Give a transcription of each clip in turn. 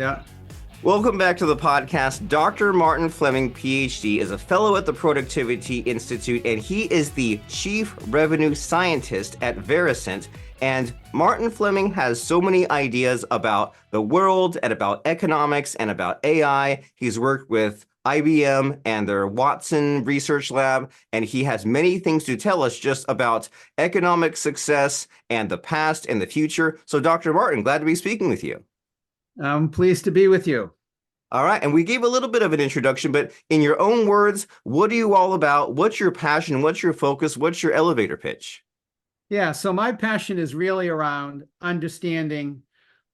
Yeah. Welcome back to the podcast. Dr. Martin Fleming, PhD, is a fellow at the Productivity Institute, and he is the Chief Revenue Scientist at Varicent. And Martin Fleming has so many ideas about the world and about economics and about AI. He's worked with IBM and their Watson Research Lab, and he has many things to tell us just about economic success and the past and the future. So, Dr. Martin, glad to be speaking with you. I'm pleased to be with you. All right. And we gave a little bit of an introduction, but in your own words, what are you all about? What's your passion? What's your focus? What's your elevator pitch? Yeah, so my passion is really around understanding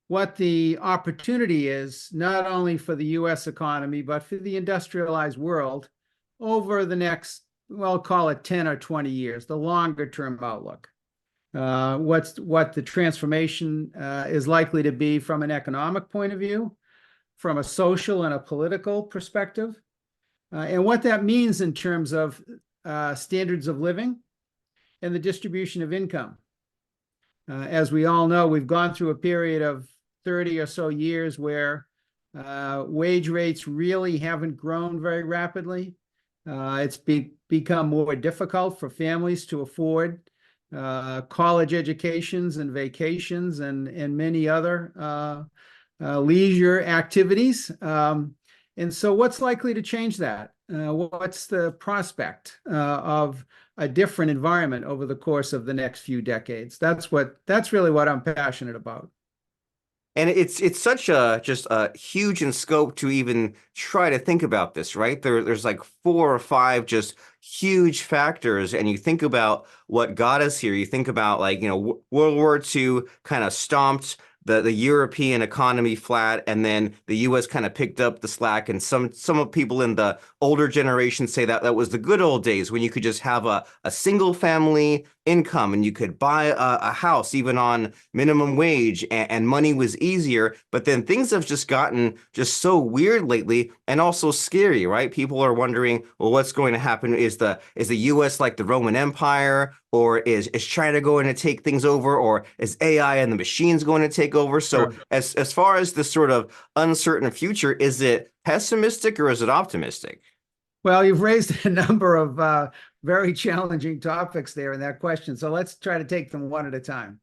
what the opportunity is, not only for the US economy, but for the industrialized world over the next, well, call it 10 or 20 years, the longer term outlook. What the transformation is likely to be from an economic point of view, from a social and a political perspective, and what that means in terms of standards of living and the distribution of income. As we all know, we've gone through a period of 30 or so years where wage rates really haven't grown very rapidly. It's become more difficult for families to afford college educations and vacations and many other leisure activities. And so what's likely to change that? What's the prospect of a different environment over the course of the next few decades? That's really what I'm passionate about. And it's such a just a huge in scope to even try to think about this, right? There's like 4 or 5 just huge factors, and you think about what got us here. You think about World War II kind of stomped the European economy flat, and then the US kind of picked up the slack. And some of people in the older generation say that was the good old days when you could just have a single family income and you could buy a house even on minimum wage, and money was easier. But then things have just gotten just so weird lately, and also scary, right? People are wondering, well, what's going to happen? Is the US like the Roman Empire, or is China going to take things over, or is AI and the machines going to take over? So Sure. as far as this sort of uncertain future, is it pessimistic or is it optimistic? Well, you've raised a number of very challenging topics there in that question. So let's try to take them one at a time.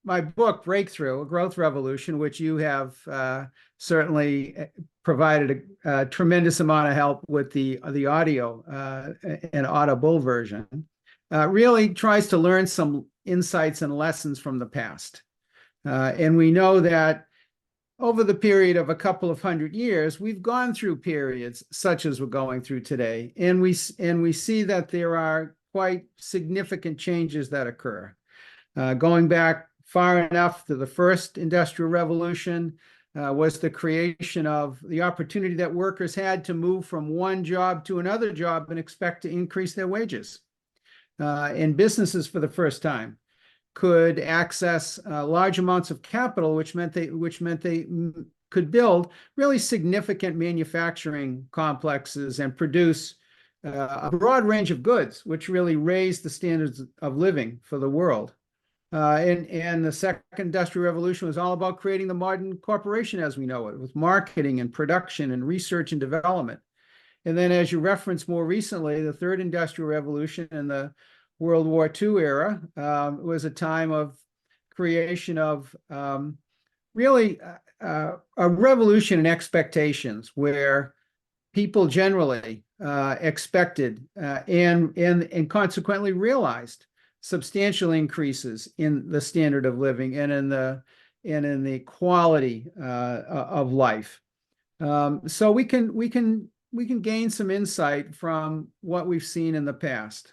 My book, Breakthrough, A Growth Revolution, which you have certainly provided a tremendous amount of help with the audio and audible version, really tries to learn some insights and lessons from the past. And we know that over the period of a couple of 100 years, we've gone through periods such as we're going through today, and we see that there are quite significant changes that occur. Going back far enough to the first industrial revolution was the creation of the opportunity that workers had to move from one job to another job and expect to increase their wages. And businesses, for the first time, could access large amounts of capital, which meant they could build really significant manufacturing complexes and produce a broad range of goods, which really raised the standards of living for the world. And the second industrial revolution was all about creating the modern corporation as we know it, with marketing and production and research and development. And then, as you referenced more recently, the third industrial revolution and the World War II era was a time of creation of really a revolution in expectations, where people generally expected and consequently realized substantial increases in the standard of living and in the quality of life. So we can gain some insight from what we've seen in the past.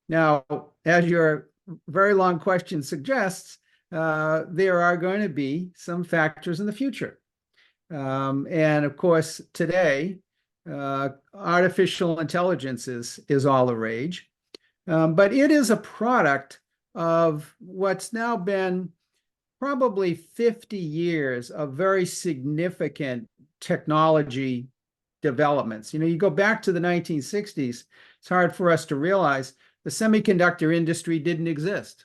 Now, as your very long question suggests, there are going to be some factors in the future. And of course, today, artificial intelligence is all the rage. But it is a product of what's now been probably 50 years of very significant technology developments. You go back to the 1960s, it's hard for us to realize the semiconductor industry didn't exist.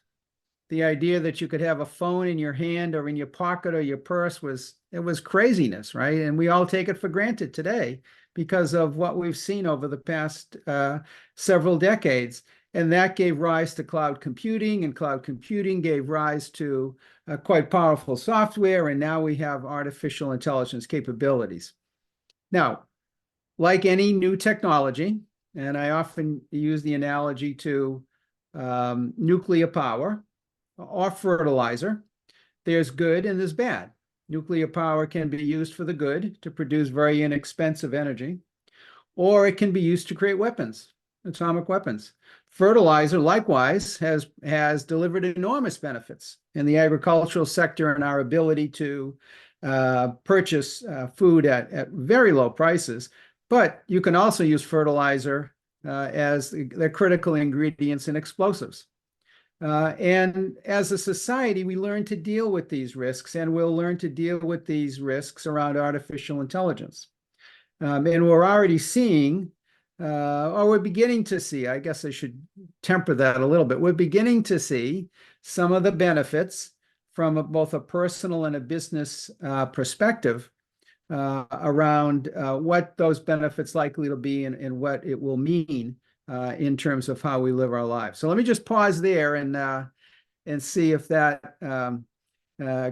the idea that you could have a phone in your hand or in your pocket or your purse it was craziness, right? And we all take it for granted today because of what we've seen over the past several decades. And that gave rise to cloud computing, and cloud computing gave rise to quite powerful software. And now we have artificial intelligence capabilities. Now, like any new technology, and I often use the analogy to nuclear power or fertilizer, there's good and there's bad. Nuclear power can be used for the good to produce very inexpensive energy, or it can be used to create weapons, atomic weapons. Fertilizer, likewise, has delivered enormous benefits in the agricultural sector and our ability to purchase food at very low prices. But you can also use fertilizer as the critical ingredients in explosives. And as a society, we learn to deal with these risks, and we'll learn to deal with these risks around artificial intelligence. And we're already seeing, or we're beginning to see, I guess I should temper that a little bit. We're beginning to see some of the benefits from both a personal and a business perspective around what those benefits likely to be and what it will mean in terms of how we live our lives. So let me just pause there and see if that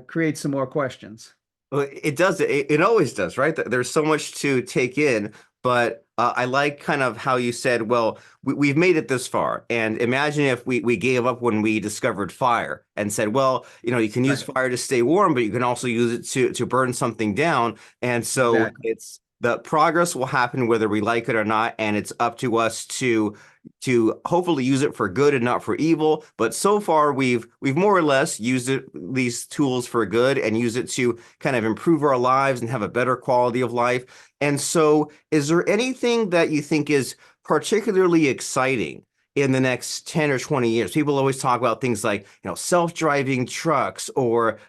creates some more questions. Well, it does. It always does, right? There's so much to take in, but I like kind of how you said, well, we've made it this far. And imagine if we gave up when we discovered fire and said, well, you can use fire to stay warm, but you can also use it to burn something down. And so the progress will happen whether we like it or not, and it's up to us to hopefully use it for good and not for evil. But so far, we've more or less used these tools for good and use it to kind of improve our lives and have a better quality of life. And so, is there anything that you think is particularly exciting in the next 10 or 20 years? People always talk about things like, self-driving trucks or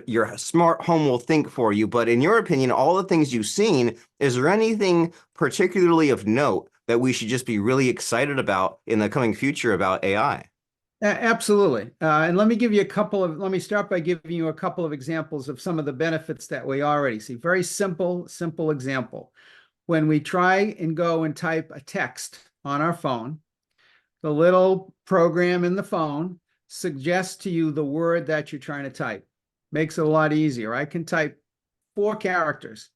your smart home will think for you. But in your opinion, all the things you've seen, is there anything particularly of note that we should just be really excited about in the coming future about AI? Absolutely. And let me start by giving you a couple of examples of some of the benefits that we already see. Very simple example. When we try and go and type a text on our phone, the little program in the phone suggests to you the word that you're trying to type. Makes it a lot easier. I can type 4 characters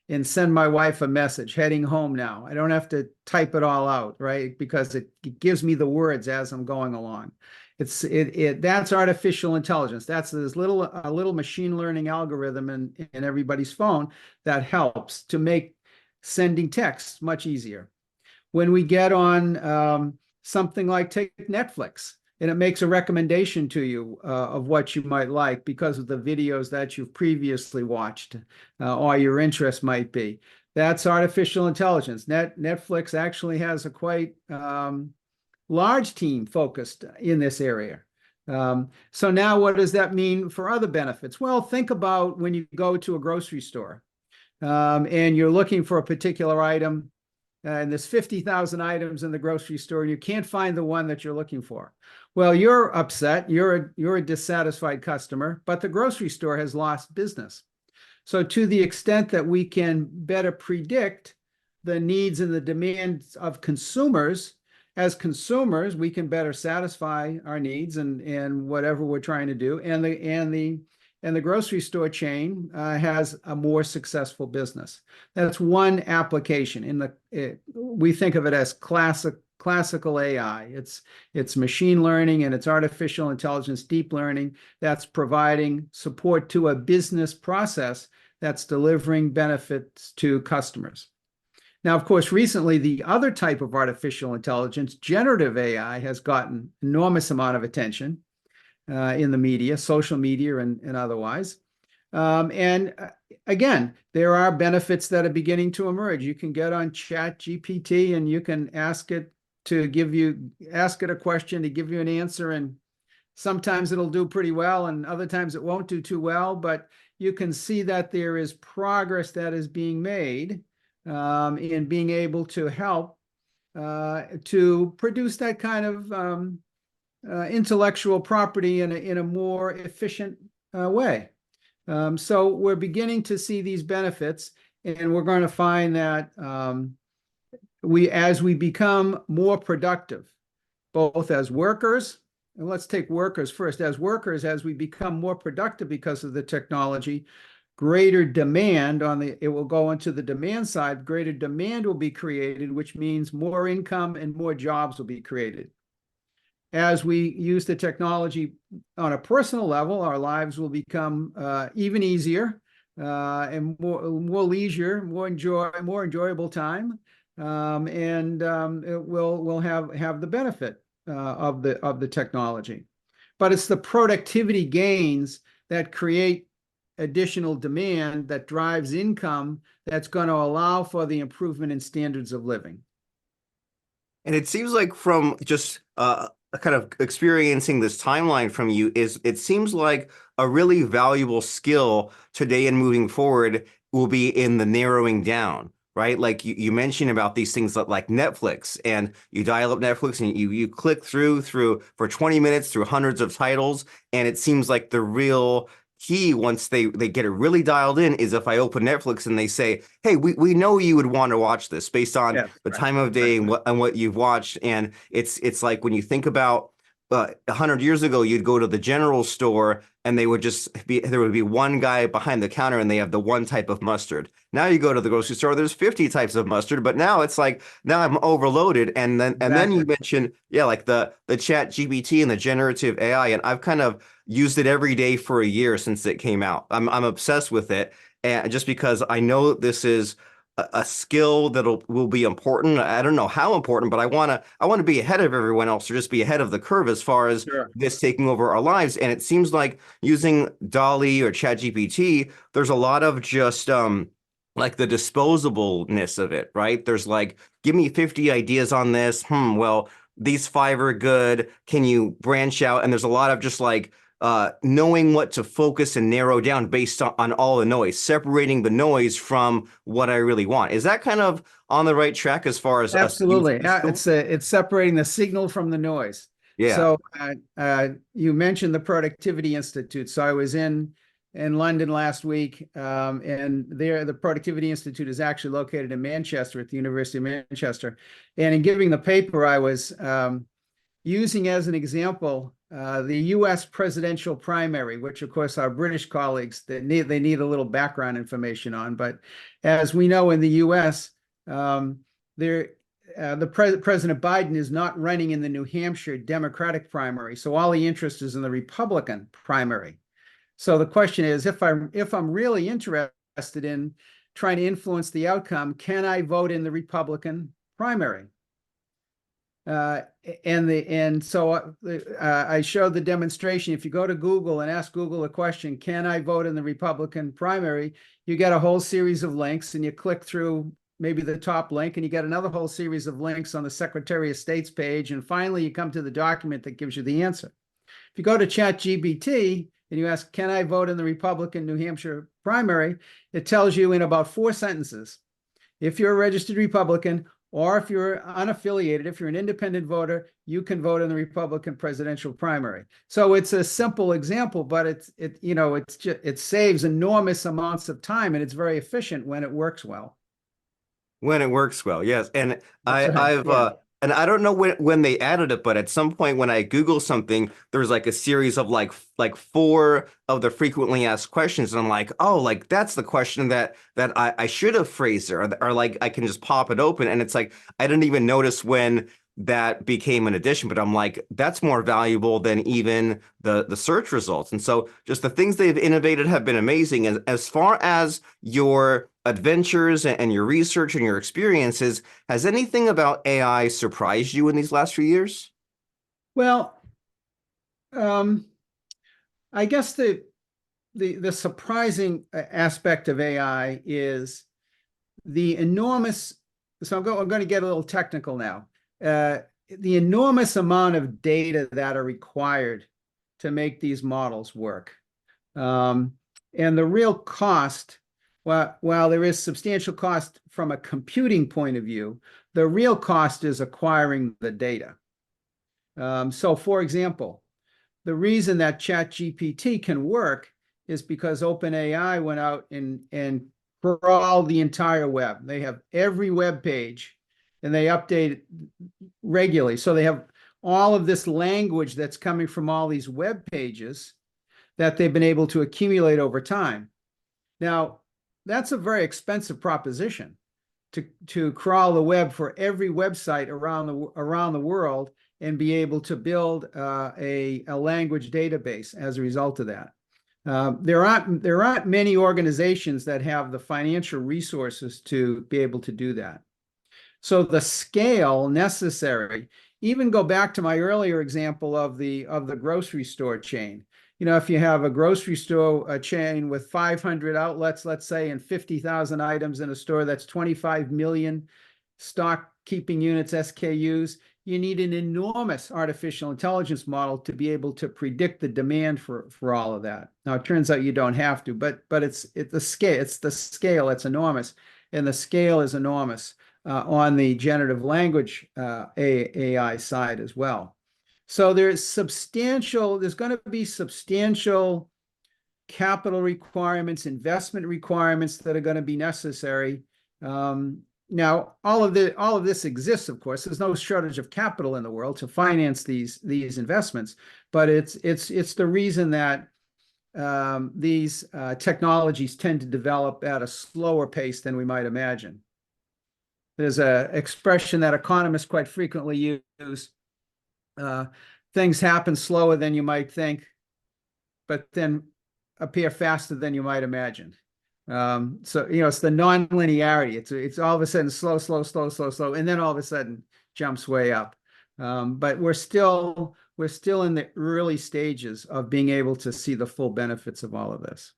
and send my wife a message, heading home now. I don't have to type it all out, right? Because it gives me the words as I'm going along. That's artificial intelligence. That's a little machine learning algorithm in everybody's phone that helps to make sending text much easier. When we get on something like take Netflix, and it makes a recommendation to you of what you might like because of the videos that you've previously watched or your interest might be. That's artificial intelligence. Netflix actually has a quite large team focused in this area. So now what does that mean for other benefits? Well, think about when you go to a grocery store and you're looking for a particular item, and there's 50,000 items in the grocery store, and you can't find the one that you're looking for. Well, you're upset. You're a dissatisfied customer, but the grocery store has lost business. So to the extent that we can better predict the needs and the demands of consumers, as consumers, we can better satisfy our needs and whatever we're trying to do. And the grocery store chain has a more successful business. That's one application. We think of it as classical AI. It's machine learning and it's artificial intelligence, deep learning that's providing support to a business process that's delivering benefits to customers. Now, of course, recently, the other type of artificial intelligence, generative AI, has gotten enormous amount of attention in the media, social media and otherwise. And again, there are benefits that are beginning to emerge. You can get on ChatGPT and you can ask it a question to give you an answer. And sometimes it'll do pretty well and other times it won't do too well. But you can see that there is progress that is being made in being able to help to produce that kind of intellectual property in a more efficient way. So we're beginning to see these benefits, and we're going to find that as we become more productive, both as workers, and let's take workers first, as workers, as we become more productive because of the technology, greater demand it will go into the demand side, greater demand will be created, which means more income and more jobs will be created. As we use the technology on a personal level, our lives will become even easier and more leisure, more enjoyable time, and we'll have the benefit of the technology. But it's the productivity gains that create additional demand that drives income that's going to allow for the improvement in standards of living. And it seems like from just kind of experiencing this timeline from you it seems like a really valuable skill today and moving forward will be in the narrowing down, right? Like you mentioned about these things like Netflix, and you dial up Netflix and you click through for 20 minutes through hundreds of titles. And it seems like the real key, once they get it really dialed in, is if I open Netflix and they say, hey, we know you would want to watch this based on the time of day and what you've watched. And it's like when you think about 100 years ago, you'd go to the general store and there would be one guy behind the counter and they have the one type of mustard. Now you go to the grocery store, there's 50 types of mustard, but now it's like, now I'm overloaded. And then you mentioned, like the chat GPT and the generative AI, and I've kind of used it every day for a year since it came out. I'm obsessed with it, and just because I know this is a skill that will be important. I don't know how important, but I want to be ahead of everyone else, or just be ahead of the curve as far as this taking over our lives. And it seems like using DALL-E or ChatGPT, there's a lot of just like the disposableness of it, right? There's like, give me 50 ideas on this. Well, these 5 are good. Can you branch out? And there's a lot of just like knowing what to focus and narrow down based on all the noise, separating the noise from what I really want. Is that kind of on the right track as far as absolutely? It's separating the signal from the noise. Yeah. So you mentioned the Productivity Institute. So I was in London last week, and the Productivity Institute is actually located in Manchester at the University of Manchester. And in giving the paper, I was using as an example the U.S. presidential primary, which of course our British colleagues they need a little background information on. But as we know, in the U.S., President Biden is not running in the New Hampshire Democratic primary, so all the interest is in the Republican primary. So the question is, if I'm really interested in trying to influence the outcome, can I vote in the Republican primary? So I showed the demonstration. If you go to Google and ask Google a question, can I vote in the Republican primary? You get a whole series of links, and you click through maybe the top link, and you get another whole series of links on the Secretary of State's page, and finally you come to the document that gives you the answer. If you go to ChatGPT and you ask, can I vote in the Republican New Hampshire primary? It tells you in about 4 sentences, if you're a registered Republican, or if you're unaffiliated, if you're an independent voter, you can vote in the Republican presidential primary. So it's a simple example, but it saves enormous amounts of time, and it's very efficient when it works well. When it works well, yes. And and I don't know when they added it, but at some point when I Google something, there's like a series of like 4 of the frequently asked questions, and I'm like, oh, like that's the question that I should have phrased it, or like I can just pop it open, and it's like I didn't even notice when that became an addition, but I'm like, that's more valuable than even the search results. And so just the things they've innovated have been amazing. And as far as your adventures and your research and your experiences, has anything about AI surprised you in these last few years? Well, I guess the surprising aspect of AI is the enormous, so I'm going to get a little technical now. The enormous amount of data that are required to make these models work. And the real cost, while there is substantial cost from a computing point of view, the real cost is acquiring the data. So for example, the reason that ChatGPT can work is because OpenAI went out and crawled the entire web. They have every web page and they update it regularly. So they have all of this language that's coming from all these web pages that they've been able to accumulate over time. Now, that's a very expensive proposition to crawl the web for every website around the world and be able to build a language database as a result of that. There aren't many organizations that have the financial resources to be able to do that. So the scale necessary, even go back to my earlier example of the grocery store chain. You know, if you have a grocery store chain with 500 outlets, let's say, and 50,000 items in a store, that's 25 million stock keeping units, SKUs. You need an enormous artificial intelligence model to be able to predict the demand for all of that. Now, it turns out you don't have to, but it's the scale, it's enormous, and the scale is enormous on the generative language AI side as well. So there's going to be substantial capital requirements, investment requirements that are going to be necessary. Now, all of this exists, of course. There's no shortage of capital in the world to finance these investments, but it's the reason that these technologies tend to develop at a slower pace than we might imagine. There's an expression that economists quite frequently use. Things happen slower than you might think, but then appear faster than you might imagine. So, you know, it's the non-linearity. It's all of a sudden slow, and then all of a sudden jumps way up. But we're still in the early stages of being able to see the full benefits of all of this.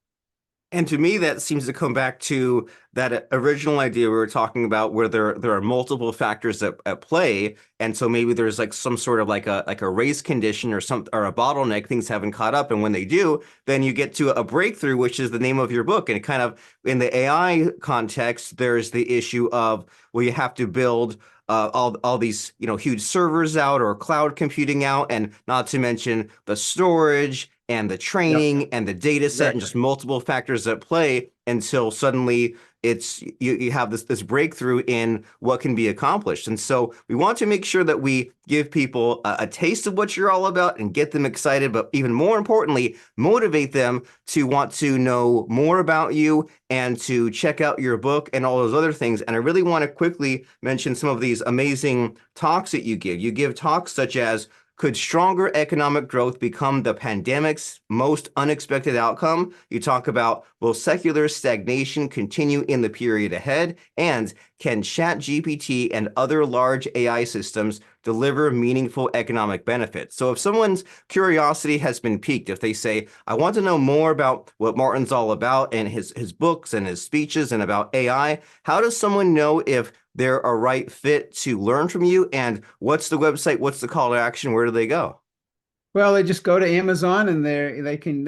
And to me, that seems to come back to that original idea we were talking about, where there are multiple factors at play, and so maybe there's like some sort of like a race condition or a bottleneck. Things haven't caught up, and when they do, then you get to a breakthrough, which is the name of your book. And kind of in the AI context, there's the issue of, well, you have to build all these, you know, huge servers out, or cloud computing out, and not to mention the storage and the training and the data set, and just multiple factors at play, until suddenly you have this breakthrough in what can be accomplished. And so we want to make sure that we give people a taste of what you're all about and get them excited, but even more importantly, motivate them to want to know more about you and to check out your book and all those other things. And I really want to quickly mention some of these amazing talks that you give. You give talks such as, could stronger economic growth become the pandemic's most unexpected outcome? You talk about, will secular stagnation continue in the period ahead? And can ChatGPT and other large AI systems deliver meaningful economic benefits? So if someone's curiosity has been piqued, if they say, I want to know more about what Martin's all about and his books and his speeches and about AI, how does someone know if they're a right fit to learn from you? And what's the website? What's the call to action? Where do they go? Well, they just go to Amazon and they can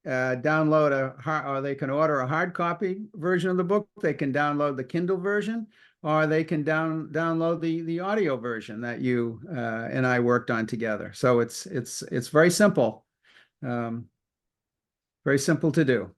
download or they can order a hard copy version of the book. They can download the Kindle version, or they can download the audio version that you and I worked on together. So it's very simple, very simple to do.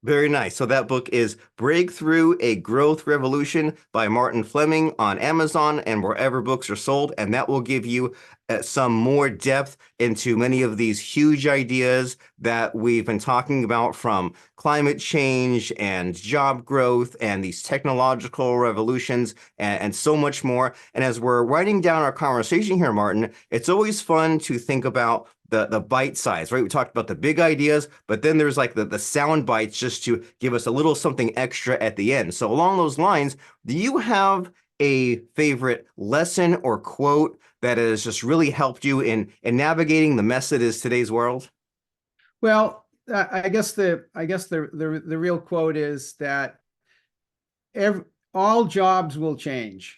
Very nice. So that book is Breakthrough: A Growth Revolution by Martin Fleming on Amazon and wherever books are sold. And that will give you some more depth into many of these huge ideas that we've been talking about, from climate change and job growth and these technological revolutions and so much more. And as we're writing down our conversation here, Martin, it's always fun to think about the bite size, right? We talked about the big ideas, but then there's like the sound bites, just to give us a little something extra at the end. So along those lines, do you have a favorite lesson or quote that has just really helped you in navigating the mess that is today's world? Well, I guess the real quote is that all jobs will change.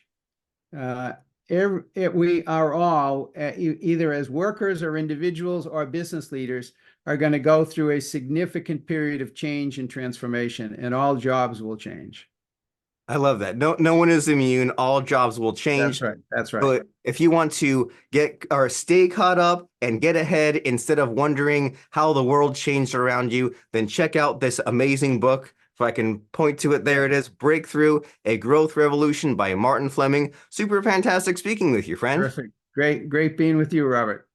We are all, either as workers or individuals or business leaders, are going to go through a significant period of change and transformation, and all jobs will change. I love that. No one is immune. All jobs will That's change. right. That's right. But if you want to get or stay caught up and get ahead instead of wondering how the world changed around you, then check out this amazing book. If I can point to it, there it is. Breakthrough, A Growth Revolution by Martin Fleming. Super fantastic speaking with you, friend. Terrific. Great being with you, Robert.